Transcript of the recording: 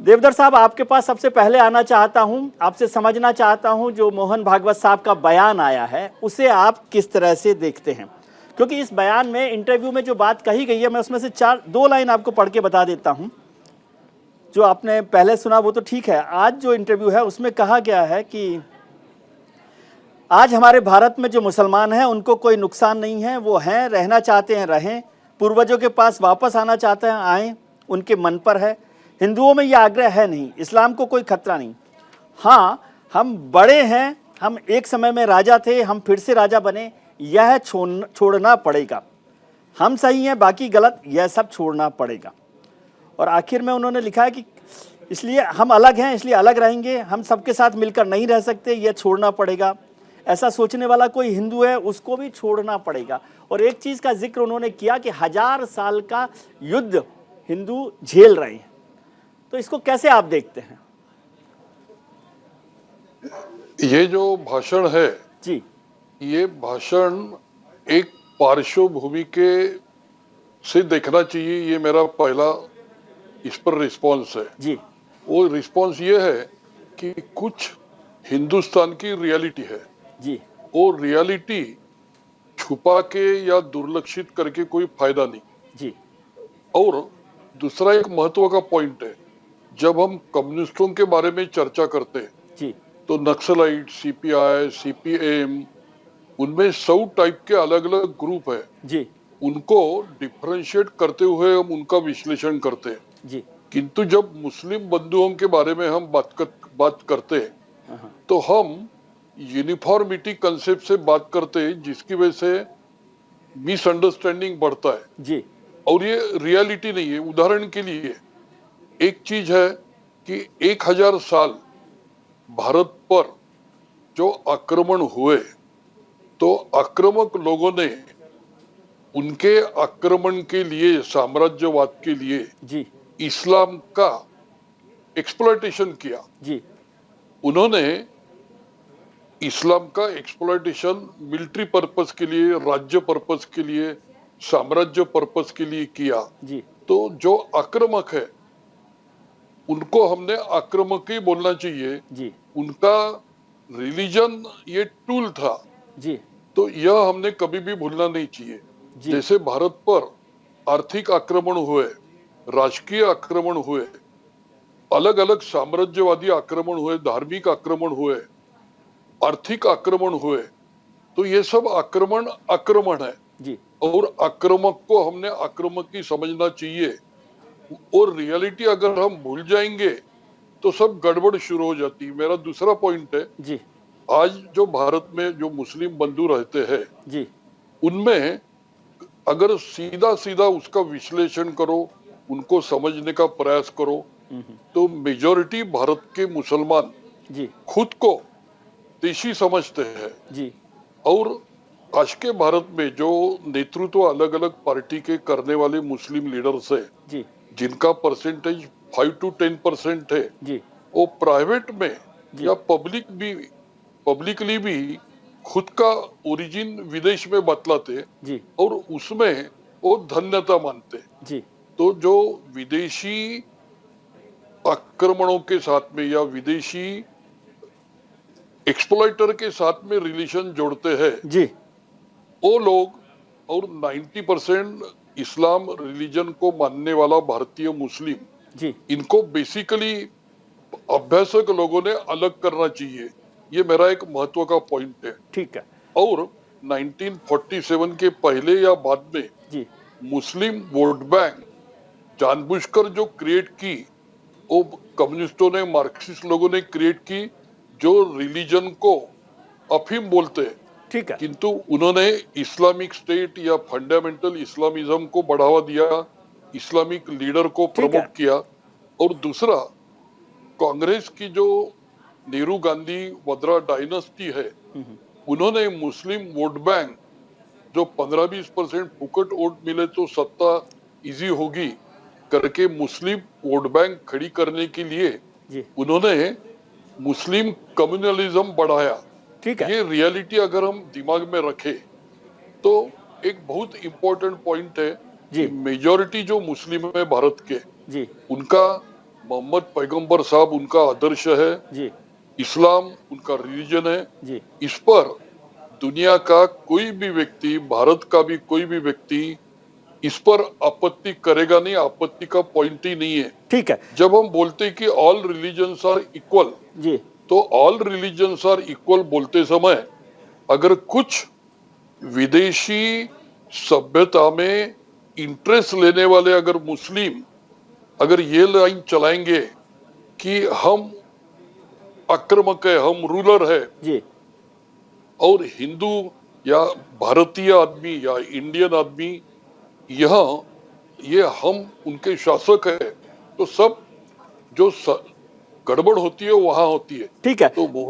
देवधर साहब, आपके पास सबसे पहले आना चाहता हूं, आपसे समझना चाहता हूं जो मोहन भागवत साहब का बयान आया है उसे आप किस तरह से देखते हैं, क्योंकि इस बयान में, इंटरव्यू में जो बात कही गई है, मैं उसमें से दो लाइन आपको पढ़ के बता देता हूं। जो आपने पहले सुना वो तो ठीक है, आज जो इंटरव्यू है उसमें कहा गया है कि आज हमारे भारत में जो मुसलमान हैं उनको कोई नुकसान नहीं है, वो हैं, रहना चाहते हैं रहें, पूर्वजों के पास वापस आना चाहते हैं आएँ, उनके मन पर है। हिंदुओं में ये आग्रह है नहीं, इस्लाम को कोई खतरा नहीं। हाँ, हम बड़े हैं, हम एक समय में राजा थे, हम फिर से राजा बने, यह छोड़ना पड़ेगा। हम सही हैं, बाकी गलत, यह सब छोड़ना पड़ेगा। और आखिर में उन्होंने लिखा है कि इसलिए हम अलग हैं, इसलिए अलग रहेंगे, हम सबके साथ मिलकर नहीं रह सकते, यह छोड़ना पड़ेगा। ऐसा सोचने वाला कोई हिंदू है उसको भी छोड़ना पड़ेगा। और एक चीज़ का जिक्र उन्होंने किया कि 1000 साल का युद्ध हिंदू झेल रहे हैं। तो इसको कैसे आप देखते हैं? ये जो भाषण है जी, ये भाषण एक पार्श्वभूमि के से देखना चाहिए। ये मेरा पहला इस पर रिस्पॉन्स है जी, वो रिस्पॉन्स ये है कि कुछ हिंदुस्तान की रियलिटी है, जी, वो रियलिटी छुपा के या दुर्लक्षित करके कोई फायदा नहीं। जी, और दूसरा एक महत्व का पॉइंट है, जब हम कम्युनिस्टों के बारे में चर्चा करते हैं जी, तो नक्सलाइट, सीपीआई, सीपीएम, उनमें 100 टाइप के अलग अलग ग्रुप है। जी, उनको डिफरेंशिएट करते हुए हम उनका विश्लेषण करते हैं। जी, किंतु जब मुस्लिम बंधुओं के बारे में हम बात करते हैं तो हम यूनिफॉर्मिटी कंसेप्ट से बात करते हैं, जिसकी वजह से मिसअंडरस्टैंडिंग बढ़ता है। जी, और ये रियलिटी नहीं है। उदाहरण के लिए एक चीज है कि 1000 साल भारत पर जो आक्रमण हुए तो आक्रामक लोगों ने उनके आक्रमण के लिए, साम्राज्यवाद के लिए जी, इस्लाम का एक्सप्लॉयटेशन किया। जी, उन्होंने इस्लाम का एक्सप्लॉयटेशन मिलिट्री पर्पस के लिए, राज्य पर्पस के लिए, साम्राज्य पर्पस के लिए किया। जी, तो जो आक्रामक है उनको हमने आक्रामक ही बोलना चाहिए। जी, उनका रिलीजन ये टूल था, जी, तो यह हमने कभी भी भूलना नहीं चाहिए। जी, जैसे भारत पर आर्थिक आक्रमण हुए, राजकीय आक्रमण हुए, अलग अलग साम्राज्यवादी आक्रमण हुए, धार्मिक आक्रमण हुए, आर्थिक आक्रमण हुए, तो ये सब आक्रमण है। जी, और आक्रामक को हमने आक्रामक ही समझना चाहिए। और रियलिटी अगर हम भूल जाएंगे तो सब गड़बड़ शुरू हो जाती है। मेरा दूसरा पॉइंट है, जी, आज जो भारत में जो मुस्लिम बंधु रहते हैं जी, उनमें अगर सीधा सीधा उसका विश्लेषण करो, उनको समझने का प्रयास करो, तो मेजॉरिटी भारत के मुसलमान जी, खुद को देशी समझते हैं। जी, और आज के भारत में जो नेतृत्व अलग अलग पार्टी के करने वाले मुस्लिम लीडर्स है, जी, जिनका परसेंटेज 5 to 10% है, जी, वो प्राइवेट में जी, या पब्लिकली भी खुद का ओरिजिन विदेश में बतलाते जी, और उसमें वो धन्यता मानते। जी, तो जो विदेशी आक्रमणों के साथ में या विदेशी एक्सप्लॉइटर के साथ में रिलेशन जोड़ते हैं जी, वो लोग, और 90% इस्लाम रिलीजन को मानने वाला भारतीय मुस्लिम, जी, इनको बेसिकली अभ्यासक लोगों ने अलग करना चाहिए। ये मेरा एक महत्व का पॉइंट है। ठीक है, और 1947 के पहले या बाद में जी, मुस्लिम वोट बैंक जानबूझकर जो क्रिएट की, वो कम्युनिस्टों ने, मार्क्सिस्ट लोगों ने क्रिएट की, जो रिलीजन को अफीम बोलते हैं। ठीक है, किंतु उन्होंने इस्लामिक स्टेट या फंडामेंटल इस्लामिज्म को बढ़ावा दिया, इस्लामिक लीडर को ठीक है, प्रमोट किया। और दूसरा, कांग्रेस की जो नेहरू गांधी वद्रा डायनेस्टी है, उन्होंने मुस्लिम वोट बैंक जो 15-20% फुकट वोट मिले तो सत्ता इजी होगी करके मुस्लिम वोट बैंक खड़ी करने के लिए जी, उन्होंने मुस्लिम कम्युनलिज्म बढ़ाया। ठीक है, ये रियलिटी अगर हम दिमाग में रखें तो एक बहुत इंपॉर्टेंट पॉइंट है कि जी, मेजॉरिटी जो मुस्लिम है भारत के, जी, उनका मोहम्मद पैगंबर साहब उनका आदर्श है, जी इस्लाम उनका रिलीजन है। जी इस पर दुनिया का कोई भी व्यक्ति, भारत का भी कोई भी व्यक्ति इस पर आपत्ति करेगा नहीं, आपत्ति का पॉइंट ही नहीं है। ठीक है जब हम बोलते हैं कि ऑल रिलीजन्स आर इक्वल, जी तो ऑल रिलीजन्स आर इक्वल बोलते समय अगर कुछ विदेशी सभ्यता में इंटरेस्ट लेने वाले अगर मुस्लिम अगर ये लाइन चलाएंगे कि हम आक्रामक है, हम रूलर है, जी और हिंदू या भारतीय आदमी या इंडियन आदमी यहाँ ये हम उनके शासक है, तो सब जो गड़बड़ होती है वहां होती है। ठीक है तो मोहन